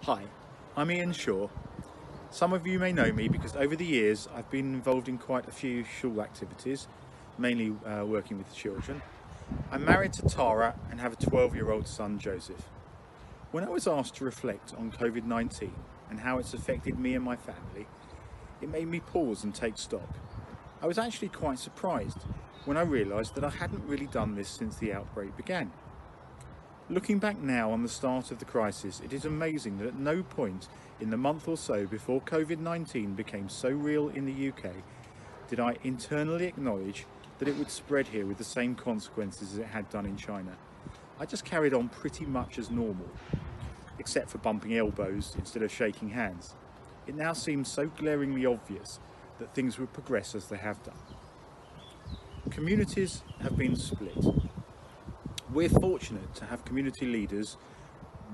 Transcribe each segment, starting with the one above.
Hi, I'm Ian Shaw. Some of you may know me because over the years I've been involved in quite a few shul activities, mainly working with children. I'm married to Tara and have a 12-year-old son, Joseph. When I was asked to reflect on COVID-19 and how it's affected me and my family, it made me pause and take stock. I was actually quite surprised when I realised that I hadn't really done this since the outbreak began. Looking back now on the start of the crisis, it is amazing that at no point in the month or so before COVID-19 became so real in the UK did I internally acknowledge that it would spread here with the same consequences as it had done in China. I just carried on pretty much as normal, except for bumping elbows instead of shaking hands. It now seems so glaringly obvious that things would progress as they have done. Communities have been split. We're fortunate to have community leaders,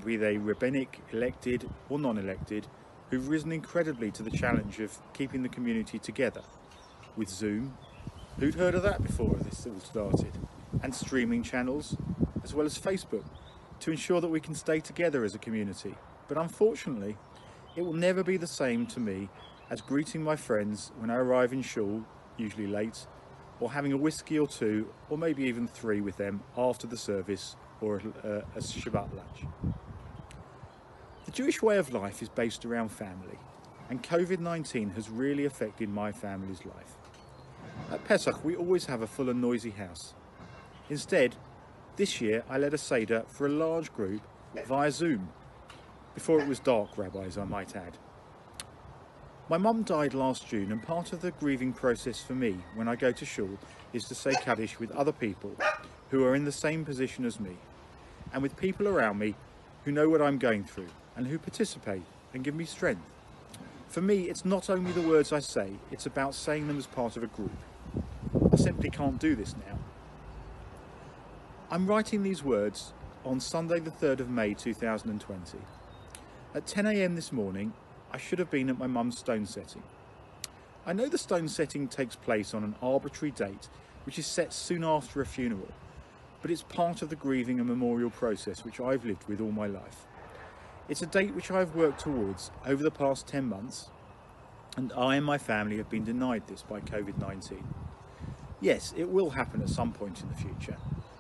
be they rabbinic, elected or non-elected, who've risen incredibly to the challenge of keeping the community together. With Zoom, who'd heard of that before this all started, and streaming channels, as well as Facebook, to ensure that we can stay together as a community. But unfortunately, it will never be the same to me as greeting my friends when I arrive in shul, usually late, or having a whiskey or two, or maybe even three with them after the service or a Shabbat lunch. The Jewish way of life is based around family, and COVID-19 has really affected my family's life. At Pesach, we always have a full and noisy house. Instead, this year I led a Seder for a large group via Zoom. Before it was dark, rabbis, I might add. My mum died last June, and part of the grieving process for me when I go to shul is to say Kaddish with other people who are in the same position as me, and with people around me who know what I'm going through and who participate and give me strength. For me, it's not only the words I say, it's about saying them as part of a group. I simply can't do this now. I'm writing these words on Sunday the 3rd of May 2020. At 10 AM this morning, I should have been at my mum's stone setting. I know the stone setting takes place on an arbitrary date which is set soon after a funeral, but it's part of the grieving and memorial process which I've lived with all my life. It's a date which I've worked towards over the past 10 months, and I and my family have been denied this by COVID-19. Yes, it will happen at some point in the future,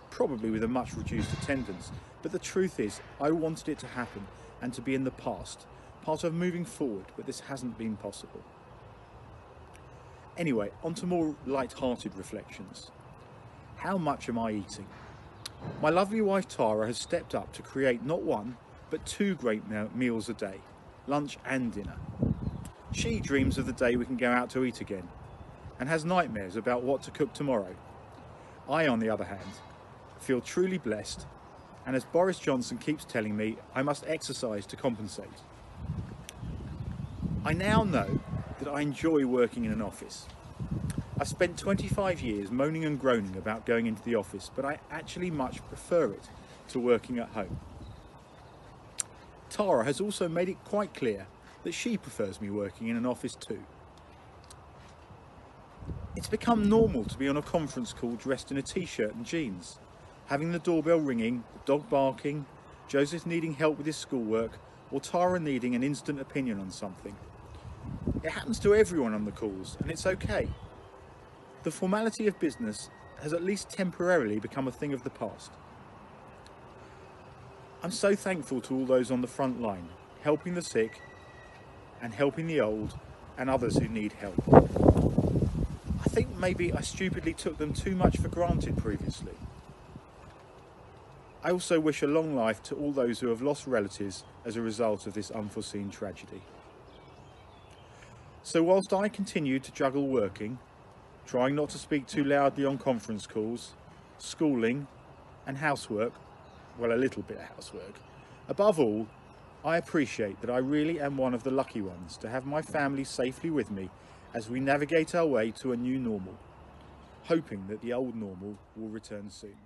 probably with a much reduced attendance, but the truth is I wanted it to happen and to be in the past, part of moving forward, but this hasn't been possible. Anyway, on to more light-hearted reflections. How much am I eating? My lovely wife Tara has stepped up to create not one, but two great meals a day, lunch and dinner. She dreams of the day we can go out to eat again, and has nightmares about what to cook tomorrow. I, on the other hand, feel truly blessed, and as Boris Johnson keeps telling me, I must exercise to compensate. I now know that I enjoy working in an office. I've spent 25 years moaning and groaning about going into the office, but I actually much prefer it to working at home. Tara has also made it quite clear that she prefers me working in an office too. It's become normal to be on a conference call dressed in a t-shirt and jeans, having the doorbell ringing, the dog barking, Joseph needing help with his schoolwork, or Tara needing an instant opinion on something. It happens to everyone on the calls, and it's okay. The formality of business has at least temporarily become a thing of the past. I'm so thankful to all those on the front line, helping the sick and helping the old and others who need help. I think maybe I stupidly took them too much for granted previously. I also wish a long life to all those who have lost relatives as a result of this unforeseen tragedy. So whilst I continue to juggle working, trying not to speak too loudly on conference calls, schooling and housework, well, a little bit of housework, above all, I appreciate that I really am one of the lucky ones to have my family safely with me as we navigate our way to a new normal, hoping that the old normal will return soon.